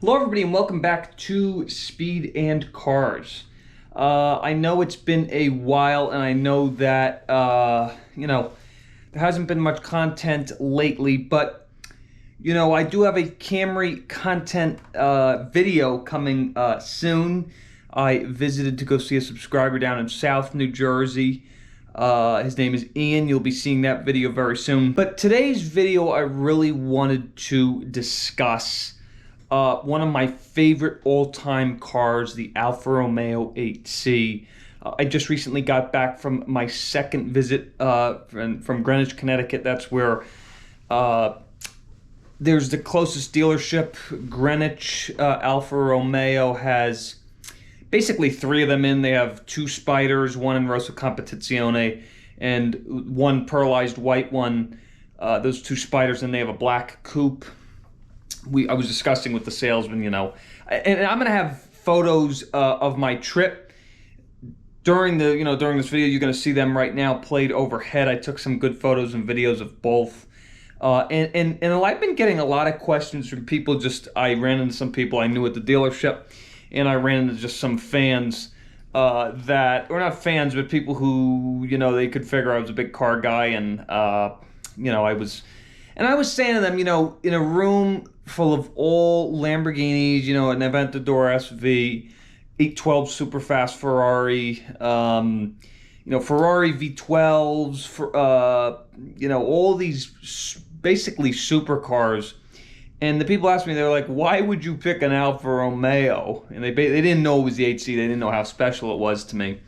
Hello everybody and welcome back to Speed and Cars. I know it's been a while and I know that, there hasn't been much content lately, but, I do have a Camry content video coming soon. I visited to go see a subscriber down in South New Jersey. His name is Ian. You'll be seeing that video very soon. But today's video, I really wanted to discuss one of my favorite all-time cars, the Alfa Romeo 8C. I just recently got back from my second visit from Greenwich, Connecticut. That's where there's the closest dealership. Greenwich Alfa Romeo has basically three of them in. They have two Spyders, one in Rosso Competizione, and one pearlized white one. Those two Spyders, and they have a black Coupe. I was discussing with the salesman, and I'm gonna have photos of my trip during this video. You're gonna see them right now played overhead. I took some good photos and videos of both, and I've been getting a lot of questions from people. I ran into some people I knew at the dealership, and I ran into just some fans that, or not fans, but people who they could figure I was a big car guy, and I was saying to them, in a room full of all Lamborghinis, an Aventador SV, 812 Superfast Ferrari, Ferrari V12s, for all these basically supercars. And the people asked me, they're like, why would you pick an Alfa Romeo? And they didn't know it was the 8C. They didn't know how special it was to me.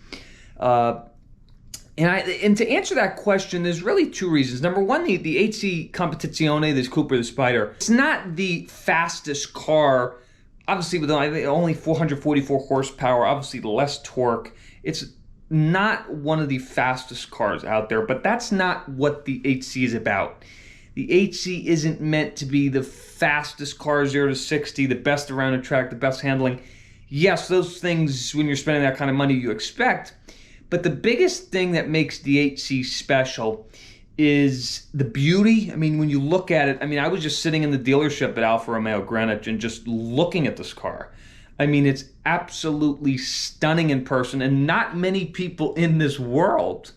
And to answer that question, there's really two reasons. Number one, the 8C Competizione, this Coupe or the Spyder, it's not the fastest car, obviously with only 444 horsepower, obviously less torque. It's not one of the fastest cars out there, but that's not what the 8C is about. The 8C isn't meant to be the fastest car, 0 to 60, the best around the track, the best handling. Yes, those things, when you're spending that kind of money, you expect. But the biggest thing that makes the 8C special is the beauty. I mean, when you look at it, I was just sitting in the dealership at Alfa Romeo Greenwich and just looking at this car. It's absolutely stunning in person, and not many people in this world,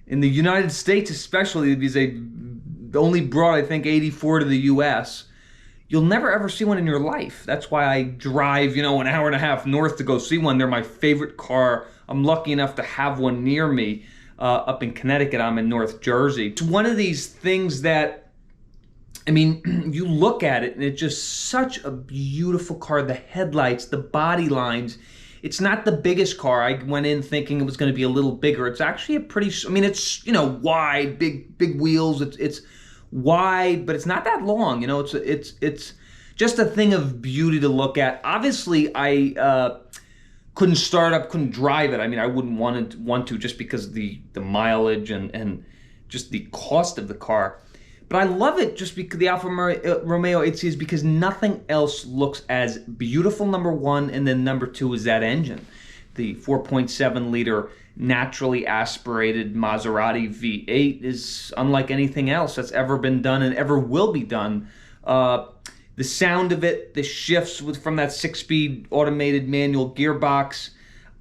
in the United States especially, because they only brought, I think, 84 to the U.S., you'll never ever see one in your life. That's why I drive, an hour and a half north to go see one. They're my favorite car. I'm lucky enough to have one near me up in Connecticut. I'm in North Jersey. It's one of these things that, you look at it and it's just such a beautiful car. The headlights, the body lines. It's not the biggest car. I went in thinking it was going to be a little bigger. It's actually a pretty, it's, wide, big wheels. It's wide, but it's not that long. It's just a thing of beauty to look at. Obviously, I couldn't start up, couldn't drive it. I wouldn't want to just because of the mileage and just the cost of the car. But I love it just because the Alfa Romeo 8C is because nothing else looks as beautiful, number one, and then number two is that engine. The 4.7 liter naturally aspirated Maserati V8 is unlike anything else that's ever been done and ever will be done. The sound of it, the shifts from that 6-speed automated manual gearbox,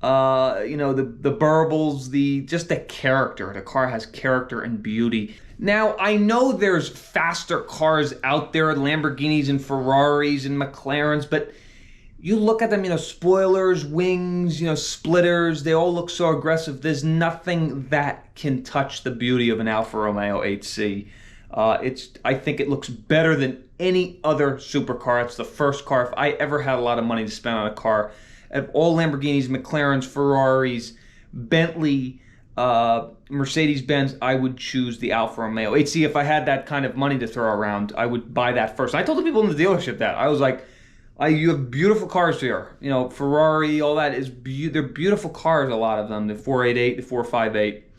the burbles, just the character. The car has character and beauty. Now, I know there's faster cars out there, Lamborghinis and Ferraris and McLarens, but you look at them, spoilers, wings, splitters, they all look so aggressive. There's nothing that can touch the beauty of an Alfa Romeo 8C. I think it looks better than any other supercar. It's the first car, if I ever had a lot of money to spend on a car, of all Lamborghinis, McLarens, Ferraris, Bentley, Mercedes-Benz, I would choose the Alfa Romeo 8C. If I had that kind of money to throw around, I would buy that first. I told the people in the dealership that. I was like, you have beautiful cars here. Ferrari, all that they're beautiful cars, a lot of them. The 488, the 458.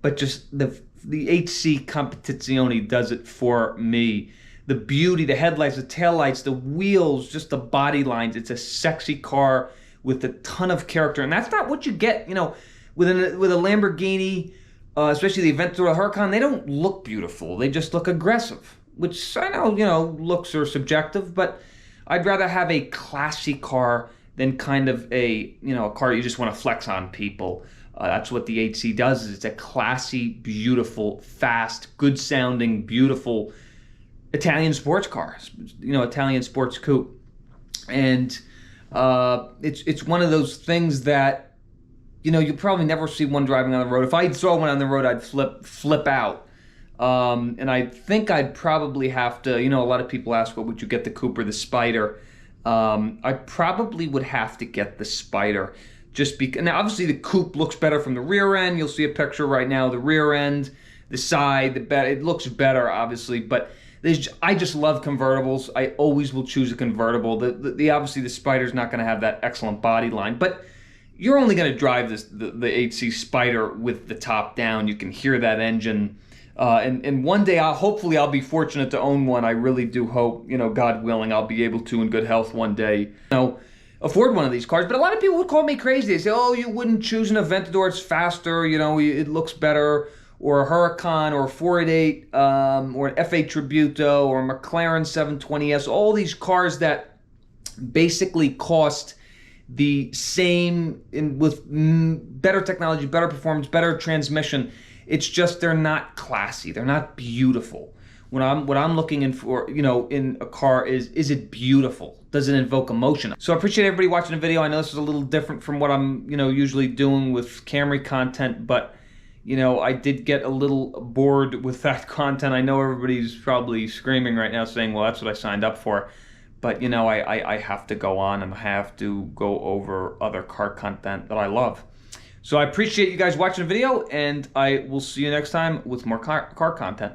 But just the 8C Competizione does it for me. The beauty, the headlights, the taillights, the wheels, just the body lines. It's a sexy car with a ton of character. And that's not what you get, with a Lamborghini, especially the Aventador Huracan. They don't look beautiful. They just look aggressive, which I know, looks are subjective, but I'd rather have a classy car than kind of a, you know, a car you just want to flex on people. That's what the 8C does. Is it's a classy, beautiful, fast, good sounding, beautiful Italian sports car. You know, Italian sports coupe. And it's one of those things that, you know, you probably never see one driving on the road. If I saw one on the road, I'd flip out. And I think I'd probably have to, you know, a lot of people ask, well, would you get the Coupe or the Spyder? I probably would have to get the Spyder, just because. Now, obviously, the Coupe looks better from the rear end. You'll see a picture right now. The rear end, the side, it looks better, obviously. But I just love convertibles. I always will choose a convertible. The obviously the Spyder's not going to have that excellent body line, but you're only going to drive the 8C Spyder with the top down. You can hear that engine. And one day, hopefully I'll be fortunate to own one. I really do hope, you know, God willing, I'll be able to, in good health one day, you know, afford one of these cars. But a lot of people would call me crazy. They say, oh, you wouldn't choose an Aventador, it's faster, you know, it looks better, or a Huracan, or a 488, or an F8 Tributo, or a McLaren 720S, all these cars that basically cost the same with better technology, better performance, better transmission. It's just they're not classy. They're not beautiful. What I'm looking in for, you know, in a car is it beautiful? Does it invoke emotion? So I appreciate everybody watching the video. I know this is a little different from what I'm, you know, usually doing with Camry content, but, you know, I did get a little bored with that content. I know everybody's probably screaming right now saying, well, that's what I signed up for. But, you know, I have to go on and have to go over other car content that I love. So I appreciate you guys watching the video, and I will see you next time with more car content.